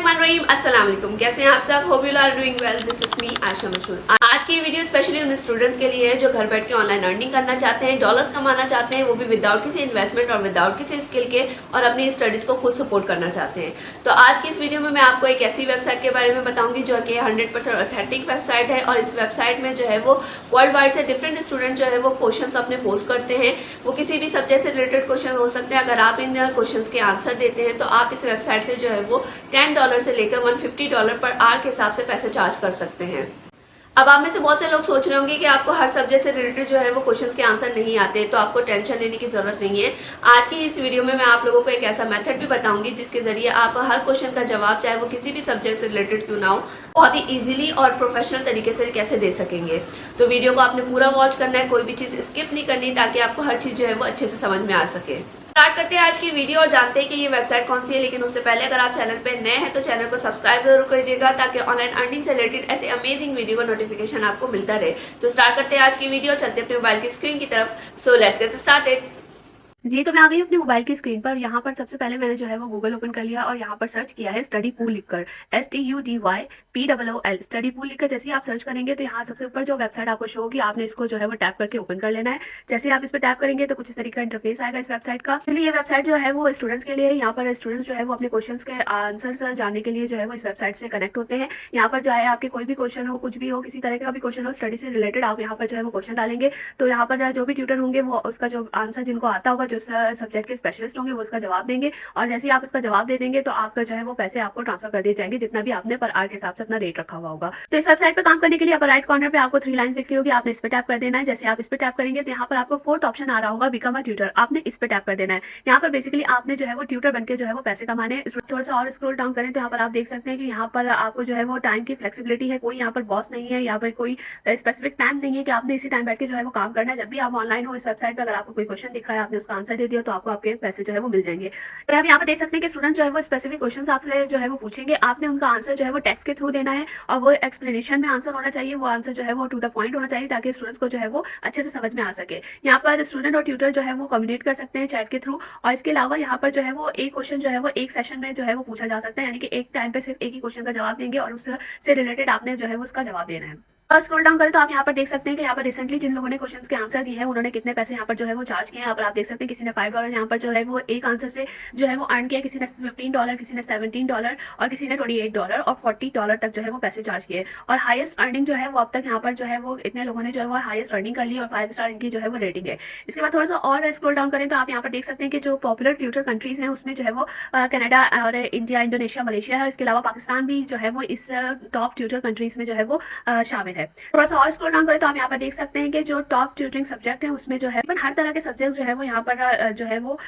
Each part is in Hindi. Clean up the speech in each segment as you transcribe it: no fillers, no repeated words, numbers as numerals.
बिस्मिल्लाहिर्रहमानिर्रहीम। अस्सलाम वालेकुम। कैसे हैं आप सब? Hope you are doing well. This is me Ayesha Mashhoor. आज की वीडियो स्पेशली उन स्टूडेंट्स के लिए है जो घर बैठ के ऑनलाइन अर्निंग करना चाहते हैं, डॉलर्स कमाना चाहते हैं, वो भी विदाउट किसी इन्वेस्टमेंट और विदाउट किसी स्किल के, और अपनी स्टडीज़ को खुद सपोर्ट करना चाहते हैं। तो आज की इस वीडियो में मैं आपको एक ऐसी वेबसाइट के बारे में बताऊंगी जो कि 100% ऑथेंटिक वेबसाइट है। और इस वेबसाइट में जो है वो वर्ल्ड वाइड से डिफरेंट स्टूडेंट जो है वो क्वेश्चन अपने पोस्ट करते हैं। वो किसी भी सब्जेक्ट से रिलेटेड क्वेश्चन हो सकते हैं। अगर आप इन क्वेश्चन के आंसर देते हैं तो आप इस वेबसाइट से जो है वो $10 से लेकर $150 पर आवर के हिसाब से पैसे चार्ज कर सकते हैं। अब आप में से बहुत से लोग सोच रहे होंगे कि आपको हर सब्जेक्ट से रिलेटेड जो है वो क्वेश्चंस के आंसर नहीं आते, तो आपको टेंशन लेने की ज़रूरत नहीं है। आज की इस वीडियो में मैं आप लोगों को एक ऐसा मेथड भी बताऊंगी जिसके ज़रिए आप हर क्वेश्चन का जवाब, चाहे वो किसी भी सब्जेक्ट से रिलेटेड क्यों ना हो, बहुत ही ईजिली और प्रोफेशनल तरीके से कैसे दे सकेंगे। तो वीडियो को आपने पूरा वॉच करना है, कोई भी चीज़ स्किप नहीं करनी, ताकि आपको हर चीज़ जो है वो अच्छे से समझ में आ सके। स्टार्ट करते हैं आज की वीडियो और जानते हैं कि ये वेबसाइट कौन सी है। लेकिन उससे पहले अगर आप चैनल पे नए हैं तो चैनल को सब्सक्राइब जरूर करिएगा, ताकि ऑनलाइन अर्निंग से रिलेटेड ऐसे अमेजिंग वीडियो का नोटिफिकेशन आपको मिलता रहे। तो स्टार्ट करते हैं आज की वीडियो, चलते हैं अपने मोबाइल की स्क्रीन की तरफ। So let's get started. जी, तो मैं आ गई हूँ अपने मोबाइल की स्क्रीन पर। यहाँ पर सबसे पहले मैंने जो है वो गूगल ओपन कर लिया और यहाँ पर सर्च किया है स्टडी पूल लिखकर, STUDYPOOL। स्टडी पूल लिखकर जैसे ही आप सर्च करेंगे तो यहाँ सबसे ऊपर जो वेबसाइट आपको शो होगी, आपने इसको जो है वो टैप करके ओपन कर लेना है। जैसे आप इस पर टैप करेंगे तो कुछ इस तरीके का इंटरफेस आएगा इस वेबसाइट का। चलिए, ये वेबसाइट जो है वो स्टूडेंट्स के लिए है। यहाँ पर स्टूडेंट्स जो है वो अपने क्वेश्चन के आंसर जानने के लिए जो है वो इस वेबसाइट से कनेक्ट होते हैं। यहाँ पर जो है आपके कोई भी क्वेश्चन हो, कुछ भी हो, किसी तरह का भी क्वेश्चन हो स्टडी से रिलेटेड, आप यहाँ पर जो है वो क्वेश्चन डालेंगे तो यहाँ पर जो भी ट्यूटर होंगे वो उसका जो आंसर जिनको आता होगा, जो सब्जेक्ट स्पेशलिस्ट होंगे, वो उसका जवाब देंगे। और जैसे ही आप इसका जवाब दे देंगे तो आपका जो है वो पैसे आपको ट्रांसफर कर दिए जाएंगे, जितना भी आपने पर आवर के हिसाब से अपना रेट रखा हुआ होगा। तो इस वेबसाइट पे काम करने के लिए अपर राइट कॉर्नर पे आपको 3 लाइंस दिख रही होगी, आपने इस पे टैप कर देना है। जैसे आप इस पे टैप करेंगे तो यहाँ पर आपको 4th ऑप्शन आ रहा होगा, बिकम अ ट्यूटर, आपने इस पे टैप कर देना है। यहाँ पर बेसिकली आपने जो है वो ट्यूटर बनकर जो है वो पैसे कमाने हैं। थोड़ा सा और स्क्रॉल डाउन करें तो यहाँ पर आप देख सकते हैं कि यहाँ पर आपको जो है वो टाइम की फ्लेक्सिबिलिटी है। कोई यहाँ पर बॉस नहीं है, यहाँ पर कोई स्पेसिफिक टाइम नहीं है कि आपने इसी टाइम बैठ के जो है वो काम करना है। जब भी आप ऑनलाइन हो इस वेबसाइट पर, अगर आपको कोई क्वेश्चन दिखा है, आपने उसका आंसर दे दिया तो आपको आपके पैसे जो है वो मिल जाएंगे। तो आप यहाँ पर देख सकते हैं कि स्टूडेंट जो है वो स्पेसिफिक क्वेश्चंस आपसे जो है वो पूछेंगे, आपने उनका आंसर जो है वो टेक्स्ट के थ्रू देना है और वो एक्सप्लेनेशन में आंसर होना चाहिए। वो आंसर जो है वो टू द पॉइंट होना चाहिए, ताकि स्टूडेंट्स को जो है वो अच्छे से समझ में आ सके। यहाँ पर स्टूडेंट और ट्यूटर जो है वो कम्युनिकेट कर सकते हैं चैट के थ्रू। और इसके अलावा यहाँ पर जो है वो एक क्वेश्चन जो है वो एक सेशन में जो है वो पूछा जा सकता है, यानी कि एक टाइम पे सिर्फ एक ही क्वेश्चन का जवाब देंगे और उससे रिलेटेड आपने जो है वो उसका जवाब देना है। और स्क्रॉल डाउन करें तो आप यहाँ पर देख सकते हैं कि यहाँ पर रिसेंटली जिन लोगों ने क्वेश्चंस के आंसर दिए हैं उन्होंने कितने पैसे यहाँ पर जो है वो चार्ज किए हैं। यहाँ पर आप देख सकते हैं किसी ने $5 यहाँ पर जो है वो एक आंसर से जो है वो अर्न किया, किसी ने $15, किसी ने $17 और किसी ने $28 और $40 तक जो है वो पैसे चार्ज किए। और हाईएस्ट अर्निंग जो है वो अब तक यहाँ पर जो है वो इतने लोगों ने जो है वो हाईएस्ट अर्निंग कर ली और 5 स्टार इनकी जो है वो रेटिंग है। इसके बाद थोड़ा सा और स्क्रॉल डाउन करें तो आप यहाँ पर देख सकते हैं कि जो पॉपुलर ट्यूटर कंट्रीज हैं उसमें जो है वो कनाडा और इंडिया, इंडोनेशिया, मलेशिया है। इसके अलावा पाकिस्तान भी जो है वो इस टॉप ट्यूटर कंट्रीज में जो है वो शामिल है। थोड़ा सा और स्क्रॉल डाउन करें तो आप यहाँ पर देख सकते हैं कि जो टॉप ट्यूटरिंग सब्जेक्ट है उसमें जो है हर तरह के सब्जेक्ट जो है वो यहाँ पर जो है वो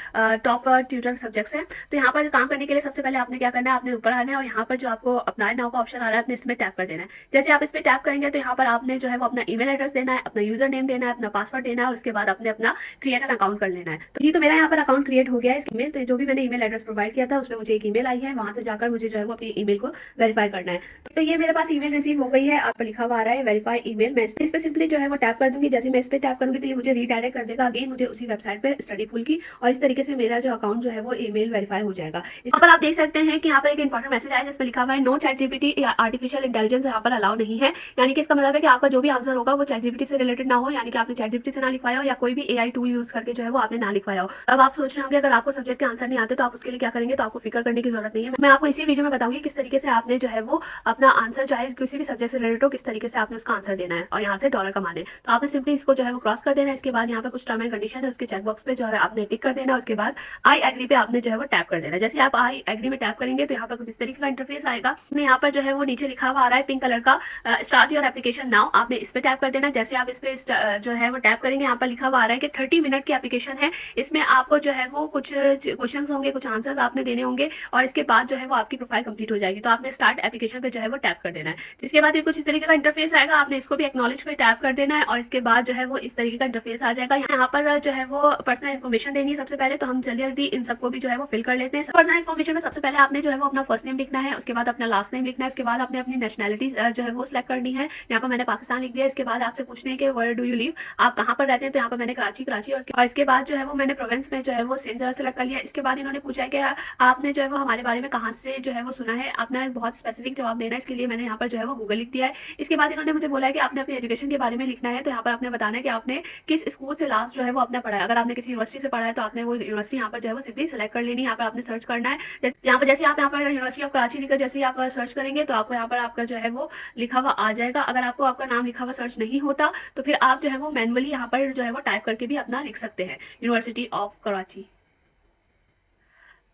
टॉप ट्यूटर सब्जेक्ट्स हैं। तो यहाँ पर काम करने के लिए सबसे पहले आपने क्या करना है, आपने ऊपर आना है और यहाँ पर जो आपको अप्लाई नाउ का ऑप्शन आ रहा है, आपने इसमें टैप कर देना है। जैसे आप इस पर टैप करेंगे तो यहाँ पर आपने जो है वो अपना ईमेल एड्रेस देना है, अपना यूजर नेम देना है, अपना पासवर्ड देना है और उसके बाद आपने अपना क्रिएट एन अकाउंट कर लेना है। तो ये तो मेरा यहाँ पर अकाउंट क्रिएट हो गया है। इस ईमेल तो जो भी मैंने ईमेल एड्रेस प्रोवाइड किया था उसमें मुझे एक ईमेल आई है, वहां से जाकर मुझे जो है वो अपनी ईमेल को वेरीफाई करना है। तो ये मेरे पास ईमेल रिसीव हो गई है, आप पर लिखा हुआ आ रहा है वेरीफाई ईमेल। मैं इस पे सिंपली जो है वो टैप कर दूंगी। जैसे मैं इस पे टैप करूंगी तो ये मुझे रीडायरेक्ट कर देगा अगेन मुझे उसी वेबसाइट पे स्टडी पूल की, और इस तरीके से मेरा जो अकाउंट जो है वो ईमेल वेरीफाई हो जाएगा। यहाँ पर आप देख सकते हैं कि यहाँ पर एक इंपॉर्टेंट मैसेज आया जिसमें लिखा हुआ है नो चैट जीपीटी या आर्टिफिशियल इंटेलिजेंस यहाँ पर अलाउ नहीं है। यानी कि इसका मतलब है कि आपका जो भी आंसर होगा वो चैट जीपीटी से रिलेटेड ना हो, यानी कि आपने चैट जीपीटी से ना लिखवाया हो या कोई भी एआई टूल यूज करके जो है वो आपने ना लिखवाया हो। अब आप सोच रहे होंगे अगर आपको सब्जेक्ट के आंसर नहीं आते तो आप उसके लिए क्या करेंगे, तो आपको फिक्र करने की जरूरत नहीं है। मैं आपको इसी वीडियो में बताऊंगी किस तरीके से आपने जो है वो अपना आंसर, चाहे किसी भी सब्जेक्ट से रिलेटेड हो, किस तरीके से आपने उसका आंसर देना है और यहाँ से डॉलर कमाने। तो आपने सिंपली इसको जो है वो क्रॉस कर देना है। इसके बाद यहाँ पे कुछ टर्म एंड कंडीशन है, उसके चेक बॉक्स पे जो है आपने टिक कर देना है। उसके बाद आई एग्री पे आपने जो है वो टैप कर देना है। जैसे आप आई एग्री में टैप करेंगे तो यहाँ पर कुछ इस तरीके का इंटरफेस आएगा। यहाँ पर जो है वो नीचे लिखा हुआ आ रहा है पिंक कलर का स्टार्ट योर एप्लीकेशन नाउ, आपने इस पे टैप कर देना है। जैसे आप इस पे जो है वो टैप करेंगे, यहाँ पर लिखा हुआ आ रहा है कि 30 मिनट की एप्लीकेशन है। इसमें आपको जो है वो कुछ क्वेश्चन होंगे, कुछ आंसर आपने देने होंगे और इसके बाद जो है वो आपकी प्रोफाइल कंप्लीट हो जाएगी। तो आपने स्टार्ट एप्लीकेशन पे जो है वो टैप कर देना है। इसके बाद कुछ इस तरीके का इंटरफेस इंटरफेस आएगा, आपने इसको भी एक्नॉलेज पे टैप कर देना है और इसके बाद जो है वो इस तरीके का इंटरफेस आ जाएगा। यहाँ पर जो है वो पर्सनल इन्फॉर्मेशन देनी है सबसे पहले, तो हम जल्दी इन सबको भी जो है वो फिल कर लेते हैं। पर्सनल इन्फॉर्मेशन में सबसे पहले आपने जो है वो अपना फर्स्ट नेम लिखना है, उसके बाद अपना लास्ट नेम लिखना है, उसके बाद आपने अपनी नेशनैलिटी जो है वो सिलेक्ट करनी है। यहाँ पर मैंने पाकिस्तान लिख दिया। इसके बाद आपसे पूछने हैं कि वेयर डू यू लिव, आप कहाँ पर रहते हैं, तो यहाँ पर मैंने कराची और इसके बाद जो है वो मैंने प्रोविंस में जो है वो सिंध सेलेक्ट कर लिया। इसके बाद इन्होंने पूछा है कि आपने जो है वो हमारे बारे में कहाँ से जो है वो सुना है, आपने बहुत स्पेसिफिक जवाब देना है, इसके लिए मैंने यहाँ पर जो है वो गूगल लिख दिया है। इसके बाद इन्होंने मुझे बोला है कि आपने अपनी एजुकेशन के बारे में लिखना है, तो यहाँ पर आपने बताना है कि आपने किस स्कूल से लास्ट जो है वो आपने पढ़ा है। अगर आपने किसी यूनिवर्सिटी से पढ़ा है तो आपने वो यूनिवर्सिटी यहाँ पर जो है वो सिंपली सेलेक्ट कर लेनी है। यहाँ पर आपने सर्च करना है, यहाँ पर जैसे आप यहाँ पर यूनिवर्सिटी ऑफ कराची लिखकर जैसे आप सर्च करेंगे तो आपको यहाँ पर आपका जो है वो लिखा हुआ आ जाएगा। अगर आपको आपका नाम लिखा हुआ सर्च नहीं होता तो फिर आप जो है वो मैनुअली यहाँ पर जो है वो टाइप करके भी अपना लिख सकते हैं, यूनिवर्सिटी ऑफ कराची।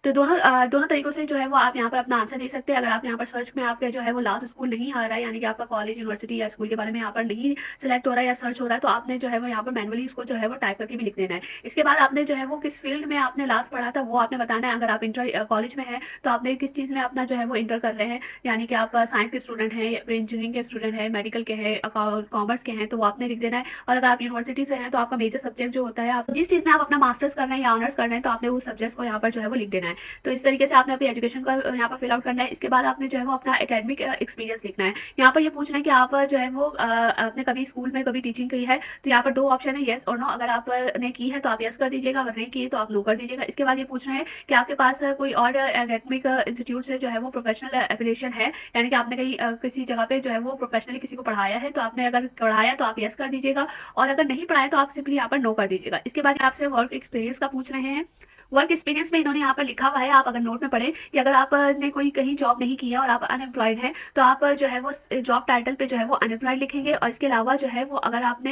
तो दोनों तरीकों से जो है वो आप यहाँ पर अपना आंसर दे सकते हैं। अगर आप यहाँ पर सर्च में आपका जो है वो लास्ट स्कूल नहीं आ रहा है, यानी कि आपका कॉलेज यूनिवर्सिटी या स्कूल के बारे में यहाँ पर नहीं सिलेक्ट हो रहा है या सर्च हो रहा है, तो आपने जो है वो यहाँ पर मैनुअली उसको जो है वो टाइप करके भी लिख देना है। इसके बाद आपने जो है वो किस फील्ड में आपने लास्ट पढ़ा था वो आपने बताना है। अगर आप इंटर कॉलेज में है तो आपने किस चीज़ में अपना जो है वो इंटर कर रहे हैं, यानी कि आप साइंस के स्टूडेंट हैं, इंजीनियरिंग के स्टूडेंट हैं, मेडिकल के हैं, कॉमर्स के हैं, तो वो आपने लिख देना है। और अगर आप यूनिवर्सिटी से हैं तो आपका मेजर सब्जेक्ट जो होता है, आप जिस चीज़ में आप अपना मास्टर्स कर रहे हैं या ऑनर्स कर रहे हैं, तो आपने उस सब्जेक्ट को यहाँ पर जो है वो लिख देना है। तो इस तरीके से आपने अपनी एजुकेशन का यहाँ पर फिल आउट करना है। इसके बाद आपने जो है वो अपना एकेडमिक एक्सपीरियंस लिखना है। यहाँ पर ये पूछना है कि आप जो है वो आपने कभी स्कूल में कभी टीचिंग की है, तो यहाँ पर दो ऑप्शन है, येस और नो। अगर आपने की है तो आप येस कर दीजिएगा, अगर नहीं की है तो आप नो कर दीजिएगा। इसके बाद ये पूछना है कि आपके पास कोई और एकेडमिक इंस्टीट्यूट से जो है वो प्रोफेशनल एफिलिएशन है, यानी कि आपने कहीं किसी जगह पे जो है वो प्रोफेशनली किसी को पढ़ाया है, तो आपने अगर पढ़ाया तो आप येस कर दीजिएगा, और अगर नहीं पढ़ाया तो आप सिंपली यहाँ पर नो कर दीजिएगा। इसके बाद आपसे वर्क एक्सपीरियंस का पूछ रहे हैं। वर्क एक्सपीरियंस में इन्होंने यहाँ पर लिखा हुआ है, आप अगर नोट में पढ़ें कि अगर आपने कोई कहीं जॉब नहीं की है और आप अनएम्प्लॉयड हैं, तो आप जो है वो जॉब टाइटल पे जो है वो अनएम्प्लॉयड लिखेंगे। और इसके अलावा जो है वो अगर आप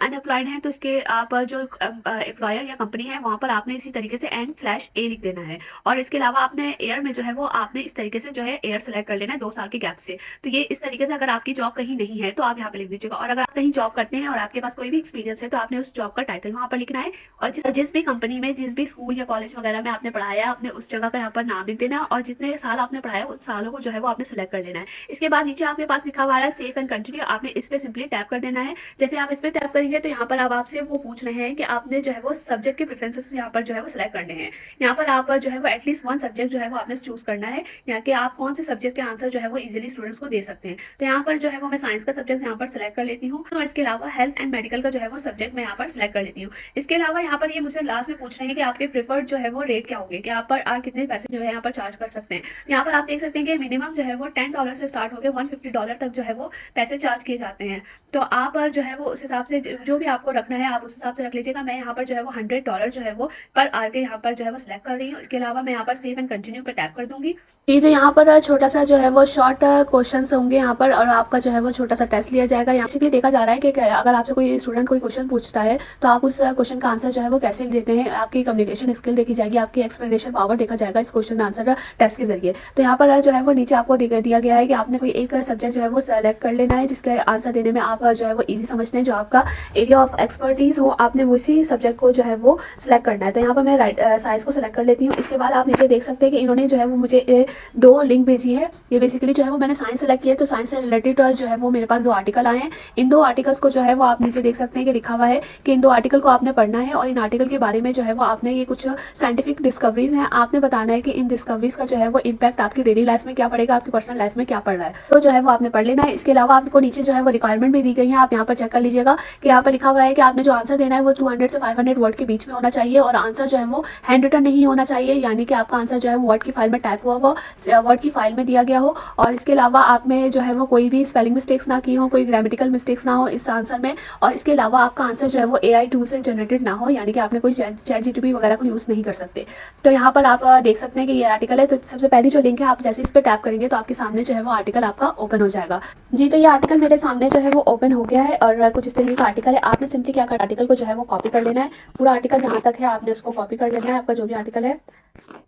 अनएम्प्लॉयड हैं तो इसके आप जो एम्प्लॉयर या कंपनी है वहाँ पर आपने इसी तरीके से n/a लिख देना है। और इसके अलावा आपने एयर में जो है वो आपने इस तरीके से जो है एयर सेलेक्ट कर लेना है 2 साल के गैप से। तो ये इस तरीके से अगर आपकी जॉब कहीं नहीं है तो आप यहाँ पे लिख दीजिएगा। और अगर आप कहीं जॉब करते हैं और आपके पास कोई भी एक्सपीरियंस है तो आपने उस जॉब का टाइटल वहाँ पर लिखना है। और जिस भी कंपनी में, जिस भी स्कूल या कॉलेज वगैरह में आपने पढ़ाया, आपने उस जगह का यहाँ पर नाम लिख देना है और जितने साल आपने पढ़ाया उस सालों को जो है वो आपने सेलेक्ट कर लेना है। इसके बाद नीचे आपके पास लिखा हुआ है सेव एंड कंटिन्यू, आपने इस पे सिंपली टैप कर देना है। जैसे आप इस पे टैप करेंगे तो यहाँ पर अब आपसे वो पूछ रहे हैं कि आपने जो है वो सब्जेक्ट के प्रेफरेंसेस यहाँ पर जो है वो सिलेक्ट करने हैं। यहाँ पर आप जो है वो एटलीस्ट 1 सब्जेक्ट जो है वो आपने चूज करना है, यहाँ के आप कौन से सब्जेक्ट के आंसर जो है वो इजिली स्टूडेंट्स को दे सकते हैं। तो यहाँ पर जो है वो मैं साइंस का सब्जेक्ट यहाँ पर सिलेक्ट कर लेती हूँ, और इसके अलावा हेल्थ एंड मेडिकल का जो है वो सब्जेक्ट मैं यहाँ पर सिलेक्ट कर लेती हूँ। इसके अलावा यहाँ पर ये मुझसे लास्ट में पूछ रहे हैं कि आपके प्रेफर्ड जो है वो रेट क्या होंगे, कि आप पर कितने पैसे जो है यहाँ पर चार्ज कर सकते हैं। यहाँ पर आप देख सकते हैं कि मिनिमम जो है वो $10 से स्टार्ट होकर $150 तक जो है वो पैसे चार्ज किए जाते हैं। तो आप जो है वो उस हिसाब से जो भी आपको रखना है आप उस हिसाब से रख लीजिएगा। मैं यहाँ पर जो है वो $100 जो है वो पर आवर के यहाँ पर जो है वो सिलेक्ट कर रही हूँ। इसके अलावा मैं यहाँ पर सेव एंड कंटिन्यू पर टैप कर दूंगी। ये तो यहाँ पर छोटा सा जो है वो शॉर्ट क्वेश्चंस होंगे यहाँ पर, और आपका जो है वो छोटा सा टेस्ट लिया जाएगा। यहाँ से देखा जा रहा है कि अगर आपसे कोई स्टूडेंट कोई क्वेश्चन पूछता है तो आप उस क्वेश्चन का आंसर जो है वो कैसे देते हैं, आपकी कम्युनिकेशन स्किल देखी जाएगी, आपकी एक्सप्लेनेशन पावर देखा जाएगा इस क्वेश्चन आंसर टेस्ट के जरिए। तो यहाँ पर जो है वो नीचे आपको दिया गया है कि आपने कोई एक सब्जेक्ट जो है वो सेलेक्ट कर लेना है जिसके आंसर देने में आप जो है वो ईजी समझते हैं, जो आपका एरिया ऑफ एक्सपर्टीज हो, आपने उसी सब्जेक्ट को जो है वो सिलेक्ट करना है। तो यहाँ पर मैं साइंस को सिलेक्ट कर लेती हूँ। इसके बाद आप नीचे देख सकते हैं कि इन्होंने जो है वो मुझे 2 लिंक भेजी है। ये बेसिकली जो है वो मैंने साइंस सेलेक्ट किया है, तो साइंस से रिलेटेड जो है वो मेरे पास 2 आर्टिकल आए हैं। इन 2 आर्टिकल्स को जो है वो आप नीचे देख सकते हैं कि लिखा हुआ है कि इन 2 आर्टिकल को आपने पढ़ना है, और इन आर्टिकल के बारे में जो है वो आपने ये कुछ साइंटिफिक डिस्कवरीज हैं, आपने बताना है कि इन डिस्कवरीज का जो है वो इम्पैक्ट आपकी डेली लाइफ में क्या पड़ेगा, आपकी पर्सनल लाइफ में क्या पड़ रहा है, तो जो है वो आपने पढ़ लेना है। इसके अलावा आपको नीचे जो है वो रिक्वायरमेंट भी दी गई है, आप यहाँ पर चेक कर लीजिएगा कि यहाँ पर लिखा हुआ है कि आपने जो आंसर देना है वो 200 से 500 वर्ड के बीच में होना चाहिए, और आंसर जो है वो हैंड रिटन नहीं होना चाहिए, यानी कि आपका आंसर जो है वो वर्ड की फाइल में टाइप हुआ वो वर्ड की फाइल में दिया गया हो। और इसके अलावा आप में जो है वो कोई भी स्पेलिंग मिस्टेक्स ना की हो, कोई ग्रामेटिकल मिस्टेक्स ना हो इस आंसर में। और इसके अलावा आपका आंसर जो है वो AI टूल से जनरेटेड ना हो, यानी कि आपने कोई चैट जीपीटी वगैरह को यूज़ नहीं कर सकते। तो यहाँ पर आप देख सकते हैं कि ये आर्टिकल है। तो सबसे पहली जो लिंक है, आप जैसे इस पर टैप करेंगे तो आपके सामने जो है वो आर्टिकल आपका ओपन हो जाएगा। जी, तो ये आर्टिकल मेरे सामने जो है वो ओपन हो गया है, और कुछ इस तरीके का आर्टिकल है। आपने सिंपली क्या करना, आर्टिकल को जो है वो कॉपी कर लेना है। पूरा आर्टिकल जहाँ तक है आपने उसको कॉपी कर लेना है, आपका जो भी आर्टिकल है।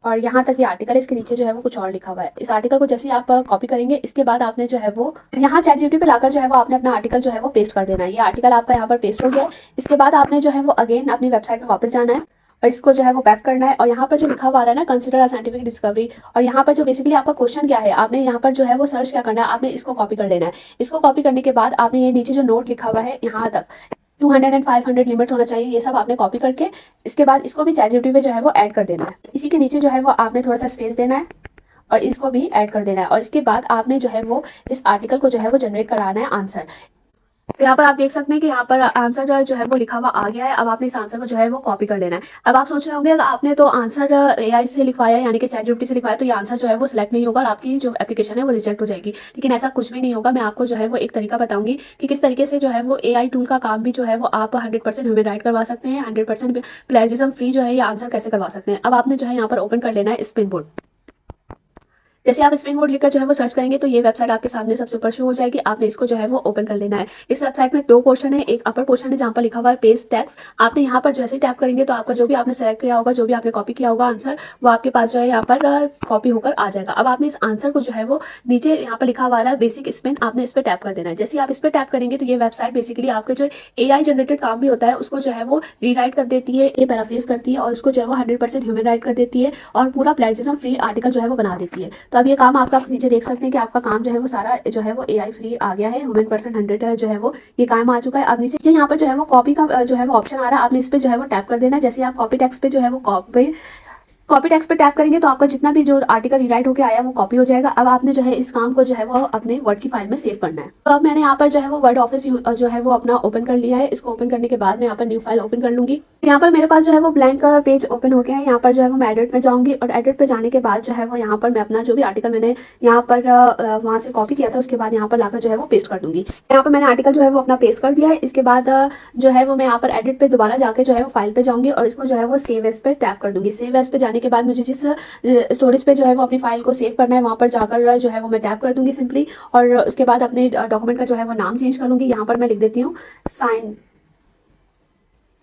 और यहाँ तक ये आर्टिकल है, इसके नीचे जो है वो कुछ और लिखा हुआ है। इस आर्टिकल को जैसे आप कॉपी करेंगे, इसके बाद आपने जो है वो यहाँ चैट जीपीटी पे लाकर जो है वो आपने अपना आर्टिकल जो है वो पेस्ट कर देना है। ये आर्टिकल आपका यहाँ पर पेस्ट हो गया है। इसके बाद आपने जो है वो अगेन अपनी वेबसाइट में वापस जाना है, और इसको जो है वो पैक करना है। और यहाँ पर जो लिखा हुआ आ रहा है ना, कंसिडर अ साइंटिफिक डिस्कवरी, और यहाँ पर जो बेसिकली आपका क्वेश्चन क्या है, आपने यहाँ पर जो है वो सर्च क्या करना है, आपने इसको कॉपी कर लेना है। इसको कॉपी करने के बाद आपने ये नीचे जो नोट लिखा हुआ है यहाँ तक 200 एंड 500 लिमिट होना चाहिए, ये सब आपने कॉपी करके इसके बाद इसको भी चैटजीपीटी पे जो है वो ऐड कर देना है। इसी के नीचे जो है वो आपने थोड़ा सा स्पेस देना है और इसको भी ऐड कर देना है। और इसके बाद आपने जो है वो इस आर्टिकल को जो है वो जनरेट कराना है आंसर। तो यहाँ पर आप देख सकते हैं कि यहाँ पर आंसर जो है वो लिखा हुआ आ गया है। अब आपने इस आंसर को जो है वो कॉपी कर लेना है। अब आप सोच रहे होंगे आपने तो आंसर एआई से लिखवाया, यानी कि चैटजीपीटी से लिखवाया, तो ये आंसर जो है वो सिलेक्ट नहीं होगा और आपकी जो एप्लीकेशन है वो रिजेक्ट हो जाएगी। लेकिन ऐसा कुछ भी नहीं होगा। मैं आपको जो है वो एक तरीका बताऊंगी कि किस तरीके से जो है वो एआई टूल का काम भी जो है वो आप 100% ह्यूमन राइट करवा सकते हैं, 100% प्लेजरिज्म फ्री जो है ये आंसर कैसे करवा सकते हैं। अब आपने जो है यहाँ पर ओपन कर लेना है स्प्रिंग बोर्ड। जैसे आप स्प्रिंग बोर्ड लिखकर जो है वो सर्च करेंगे तो ये वेबसाइट आपके सामने सबसे ऊपर शो हो जाएगी। आपने इसको जो है वो ओपन कर लेना है। इस वेबसाइट में दो पोर्शन है, एक अपर पोर्शन है जहाँ पर लिखा हुआ है पेस्ट टेक्स्ट। आपने यहाँ पर जैसे ही टैप करेंगे तो आपका जो भी आपने सेलेक्ट किया होगा, जो भी आपने कॉपी किया होगा आंसर, वो आपके पास जो है यहाँ पर कॉपी होकर आ जाएगा। अब आपने इस आंसर को जो है वो नीचे यहाँ पर लिखा हुआ है बेसिक स्पिन, आपने इस पर टैप कर देना है। जैसे आप इस पर टैप करेंगे तो ये वेबसाइट बेसिकली आपके जो एआई जनरेटेड काम भी होता है उसको जो है वो रीराइट कर देती है, ये पैराफ्रेज करती है और उसको जो है वो 100% ह्यूमन राइट कर देती है और पूरा प्लेजरिज्म फ्री आर्टिकल जो है वो बना देती है। तो अब ये काम आपका नीचे देख सकते हैं कि आपका काम जो है वो सारा जो है वो एआई फ्री आ गया है, 100% जो है वो ये काम आ चुका है। अब नीचे यहाँ पर जो है वो कॉपी का जो है वो ऑप्शन आ रहा है, आपने इस पर जो है वो टैप कर देना है। जैसे आप कॉपी टेक्स्ट पे जो है वो कॉपी टेक्स्ट पे टैप करेंगे तो आपका जितना भी जो आर्टिकल रीराइट होकर आया वो कॉपी हो जाएगा। अब आपने जो है इस काम को जो है वो अपने वर्ड की फाइल में सेव करना है। तो अब मैंने यहाँ पर जो है वो वर्ड ऑफिस जो है वो अपना ओपन कर लिया है। इसको ओपन करने के बाद मैं यहाँ पर न्यू फाइल ओपन कर लूंगी। यहाँ पर मेरे पास जो है वो ब्लैंक पेज ओपन हो गया है। यहाँ पर जो है वो मैं एडिट में जाऊंगी और एडिट पे जाने के बाद जो है वो यहाँ पर मैं अपना जो भी आर्टिकल मैंने यहाँ पर वहाँ से कॉपी किया था उसके बाद यहाँ पर लाकर जो है वो पेस्ट कर दूंगी। यहाँ पर मैंने आर्टिकल जो है वो अपना पेस्ट कर दिया है। इसके बाद जो है वो मैं यहाँ पर एडिट पे दोबारा जाके जो है वो फाइल पे जाऊंगी और इसको जो है वो सेव एज पे टैप कर दूंगी। सेव एज पे जाने के बाद मुझे जिस स्टोरेज पे जो है वो अपनी फाइल को सेव करना है वहाँ पर जाकर जो है वो मैं टैप कर दूंगी सिंपली। और उसके बाद अपने डॉक्यूमेंट का जो है वो नाम चेंज कर लूंगी। यहाँ पर मैं लिख देती हूँ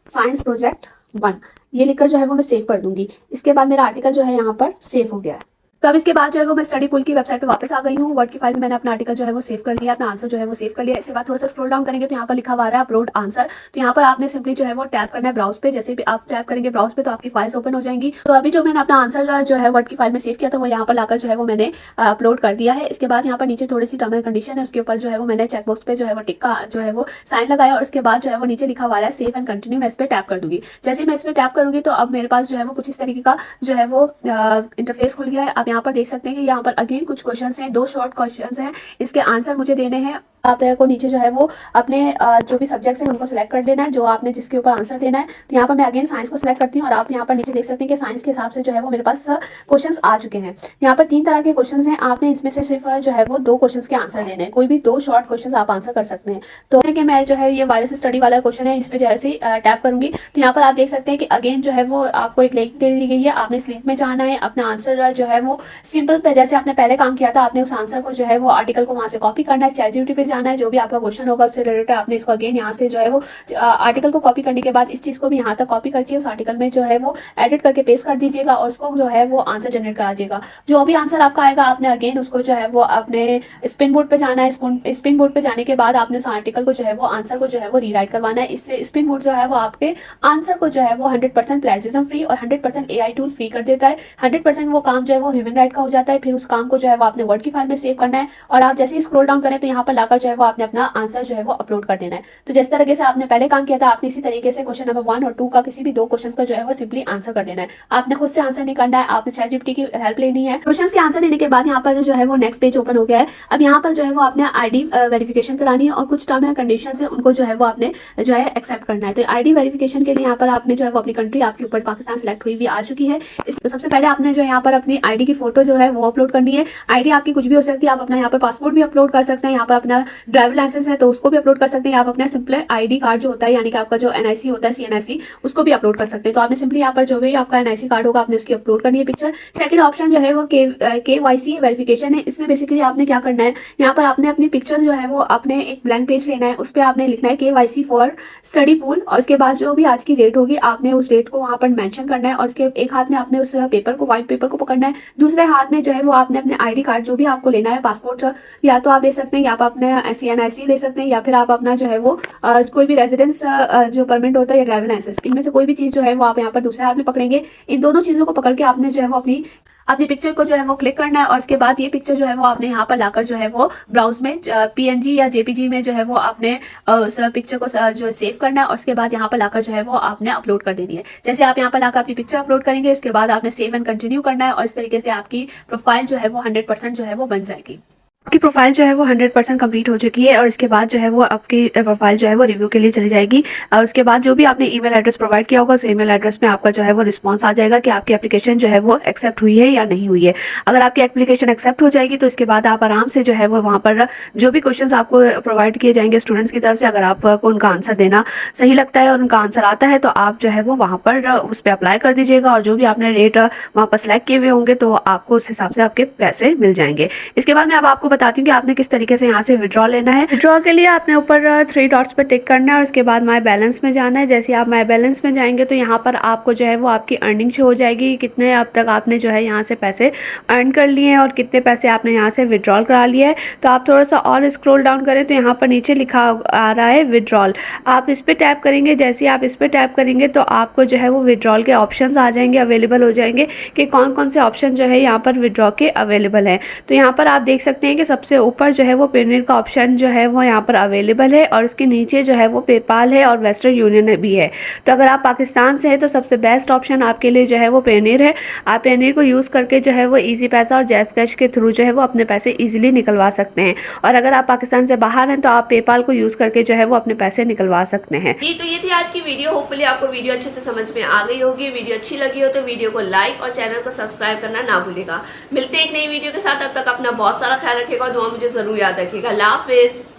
साइंस प्रोजेक्ट 1, ये लिखकर जो है वो मैं सेव कर दूंगी। इसके बाद मेरा आर्टिकल जो है यहाँ पर सेव हो गया है। तो अब इसके बाद जो है वो मैं स्टडी पूल की वेबसाइट पे वापस आ गई हूँ। वर्ड की फाइल में मैंने अपना आर्टिकल जो है वो सेव कर लिया, अपना आंसर जो है वो सेव कर लिया। इसके बाद थोड़ा सा स्क्रॉल डाउन करेंगे तो यहाँ पर लिखा हुआ है अपलोड आंसर। तो यहाँ पर आपने सिंपली जो है वो टैप करना है ब्राउज पे। जैसे भी आप टैप करेंगे ब्राउज पे तो आपकी फाइल्स ओपन हो जाएंगी। तो अभी जो मैंने अपना आंसर जो है वर्ड की फाइल में सेव किया था वो यहाँ पर लाकर जो है वो मैंने अपलोड कर दिया है। इसके बाद यहाँ पर नीचे थोड़ी सी टर्म एंड कंडीशन है, उसके ऊपर जो है वो मैंने चेकबॉक्स पे जो है वो टिक का जो है वो साइन लगाया और उसके बाद जो है वो नीचे लिखा हुआ है सेव एंड कंटिन्यू। मैं इस पर टैप कर दूंगी। जैसे मैं इस पर टैप करूंगी तो अब मेरे पास जो है वो कुछ इस तरीके का जो है वो इंटरफेस खुल गया है। आप यहाँ पर देख सकते हैं कि यहाँ पर अगेन कुछ क्वेश्चंस हैं, 2 शॉर्ट क्वेश्चंस हैं, इसके आंसर मुझे देने हैं। आप को नीचे जो है वो अपने जो भी सब्जेक्ट्स हैं उनको सिलेक्ट कर लेना है जो आपने जिसके ऊपर आंसर देना है। तो यहाँ पर मैं अगेन साइंस को सिलेक्ट करती हूँ और आप यहाँ पर नीचे देख सकते हैं कि साइंस के हिसाब से जो है वो मेरे पास क्वेश्चंस आ चुके हैं। यहाँ पर 3 तरह के क्वेश्चंस हैं, आपने इसमें से सिर्फ जो है वो 2 क्वेश्चंस के आंसर देने हैं। कोई भी 2 शॉर्ट क्वेश्चन आप आंसर कर सकते हैं। तो कि मैं जो है ये वायरस स्टडी वाला क्वेश्चन है, इस पर जैसे ही टैप करूंगी तो यहाँ पर आप देख सकते हैं कि अगेन जो है वो आपको एक लिंक दे दी गई है। आपने इस लिंक में जाना है, अपना आंसर जो है वो सिंपल पे जैसे आपने पहले काम किया था, आपने उस आंसर को जो है वो आर्टिकल को वहाँ से कॉपी करना है, चैटजीपीटी पे जाना है, जो भी आपका क्वेश्चन होगा उससे रिलेटेड आपने इसको अगेन यहाँ से जो है वो आर्टिकल को कॉपी करने के बाद इस चीज को भी यहाँ तक कॉपी करके उस आर्टिकल में जो है वो एडिट करके पेस्ट कर दीजिएगा और उसको जो है वो आंसर जनरेट करा दीजिएगा। जो भी आंसर आपका आएगा आपने अगेन उसको जो है वो अपने स्पिन बोर्ड पे जाना है। स्पिन बोर्ड पे जाने के बाद आपने उस आर्टिकल को जो है वो आंसर को जो है वो रीराइट करवाना है। इससे स्पिन बोर्ड जो है वो आपके आंसर को जो है वो 100% प्लेजरिज्म फ्री और 100% एआई टूल फ्री कर देता है। 100% वो काम जो है वो ह्यूमन राइट का हो जाता है। फिर उस काम को जो है वो आपने वर्ड की फाइल में सेव करना है और आप जैसे ही स्क्रॉल डाउन करें तो यहाँ पर लाकर जो है वो आपने अपना आंसर जो है वो अपलोड कर देना है। तो जिस तरीके से आपने पहले काम किया था आपने इसी तरीके से क्वेश्चन नंबर 1 और 2 का किसी भी 2 क्वेश्चन का जो है वो सिंपली आंसर कर देना है। आपने खुद से आंसर नहीं करना है, आपने चैटजीपीटी की हेल्प लेनी है। क्वेश्चन के आंसर देने के बाद यहाँ पर जो है वो नेक्स्ट पेज ओपन हो गया है। अब यहाँ पर जो है वो आपने आईडी वेरिफिकेशन करानी है और कुछ टर्म एंड कंडीशन है उनको जो है वो आपने जो है एक्सेप्ट करना है। तो आईडी वेरिफिकेशन के लिए यहाँ पर आपने जो है वो अपनी कंट्री आपके ऊपर पाकिस्तान सेलेक्ट हुई आ चुकी है। तो सबसे पहले आपने जो यहाँ पर अपनी आईडी की फोटो जो है वो अपलोड करनी है। आईडी आपकी कुछ भी हो सकती है, आप अपना यहाँ पर पासपोर्ट भी अपलोड कर सकते हैं, यहाँ पर अपना ड्राइवर लाइसेंस है तो उसको भी अपलोड कर सकते हैं, आप अपना सिंपल आईडी कार्ड जो होता है यानी कि आपका जो एनआईसी होता है सीएनआईसी उसको भी अपलोड कर सकते हैं। तो आपने सिंपली यहाँ पर जो भी आपका एनआईसी कार्ड होगा आपने उसकी अपलोड करनी है पिक्चर। सेकंड ऑप्शन जो है वो केवाईसी वेरिफिकेशन है। इसमें बेसिकली आपने क्या करना है, यहाँ पर आपने अपनी पिक्चर जो है वो अपने एक ब्लैंक पेज लेना है, उस पर आपने लिखना है केवाईसी फॉर स्टडी पूल और उसके बाद जो भी आज की डेट होगी आपने उस डेट को वहाँ पर मेंशन करना है और उसके एक हाथ में आपने उस पेपर को व्हाइट पेपर को पकड़ना है, दूसरे हाथ में जो है वो आपने अपने आईडी कार्ड जो भी आपको लेना है पासपोर्ट या तो आप ले सकते हैं या आप अपने CNIC ले सकते हैं, या फिर आप अपना जो है वो कोई भी रेजिडेंस जो परमिट होता है या ड्राइविंग लाइसेंस, इनमें से कोई भी चीज़ जो है वो आप यहाँ पर दूसरे हाथ में पकड़ेंगे। इन दोनों चीज़ों को पकड़ के आपने जो है वो अपनी पिक्चर को जो है वो क्लिक करना है, और उसके बाद ये पिक्चर जो है वो आपने यहाँ पर लाकर जो है वो ब्राउज में PNG या JPG में जो है वो आपने उस पिक्चर को जो सेव करना है, और उसके बाद यहाँ पर लाकर जो है वो आपने अपलोड कर देनी है। जैसे आप यहाँ पर लाकर अपनी पिक्चर अपलोड करेंगे, उसके बाद आपने सेव एंड कंटिन्यू करना है, और इस तरीके से आपकी प्रोफाइल जो है वो 100% जो है वो बन जाएगी। आपकी प्रोफाइल जो है वो 100% कंप्लीट हो चुकी है, और इसके बाद जो है वो आपकी प्रोफाइल जो है वो रिव्यू के लिए चली जाएगी, और उसके बाद जो भी आपने ईमेल एड्रेस प्रोवाइड किया होगा उस ईमेल एड्रेस में आपका जो है वो रिस्पांस आ जाएगा कि आपकी एप्लीकेशन जो है वो एक्सेप्ट हुई है या नहीं हुई है। अगर आपकी एप्लीकेशन एक्सेप्ट हो जाएगी तो इसके बाद आप आराम से जो है वो वहाँ पर जो भी क्वेश्चन आपको प्रोवाइड किए जाएंगे स्टूडेंट्स की तरफ से, अगर आपको उनका आंसर देना सही लगता है और उनका आंसर आता है तो आप जो है वो वहाँ पर उस पर अप्लाई कर दीजिएगा, और जो भी आपने रेट वहाँ पर सेलेक्ट किए हुए होंगे तो आपको उस हिसाब से आपके पैसे मिल जाएंगे। इसके बाद मैं अब आपको बताती हूँ कि आपने किस तरीके से यहाँ से विड्रॉ लेना है। विड्रॉ के लिए आपने ऊपर 3 डॉट्स पर टिक करना है, और उसके बाद माय बैलेंस में जाना है। जैसे आप माय बैलेंस में जाएंगे तो यहाँ पर आपको जो है वो आपकी अर्निंग शो हो जाएगी, कितने अब तक आपने जो है यहाँ से पैसे अर्न कर लिए हैं और कितने पैसे आपने यहाँ से विड्रॉल करा लिए है। तो आप थोड़ा सा और स्क्रॉल डाउन करें तो यहाँ पर नीचे लिखा आ रहा है विड्रॉल, आप इस पर टैप करेंगे। जैसे आप इस पर टैप करेंगे तो आपको जो है वो विड्रॉल के ऑप्शंस आ जाएंगे, अवेलेबल हो जाएंगे कि कौन कौन से ऑप्शन जो है यहाँ पर विड्रॉ के अवेलेबल है। तो यहाँ पर आप देख सकते हैं कि सबसे ऊपर जो है वो पेमेंट का ऑप्शन जो है वो यहाँ पर अवेलेबल है, और उसके नीचे जो है वो पेपाल है और वेस्टर्न यूनियन भी है। तो अगर आप पाकिस्तान से है तो सबसे बेस्ट ऑप्शन आपके लिए जो है वो पेनीर है। आप पेनीर को यूज़ करके जो है वो इजी पैसा और जैज़ कैश के थ्रू जो है वो अपने पैसे इजीली निकलवा सकते हैं, और अगर आप पाकिस्तान से बाहर हैं तो आप पेपाल को यूज़ करके जो है वो अपने पैसे निकलवा सकते हैं। जी, तो ये थी आज की वीडियो। होपफुली आपको वीडियो अच्छे से समझ में आ गई होगी। वीडियो अच्छी लगी हो तो वीडियो को लाइक और चैनल को सब्सक्राइब करना ना भूलिएगा। मिलते हैं एक नई वीडियो के साथ, तब तक अपना बहुत सारा ख्याल रखिएगा और दुआ मुझे ज़रूर याद रखिएगा। अल्लाह हाफिज़।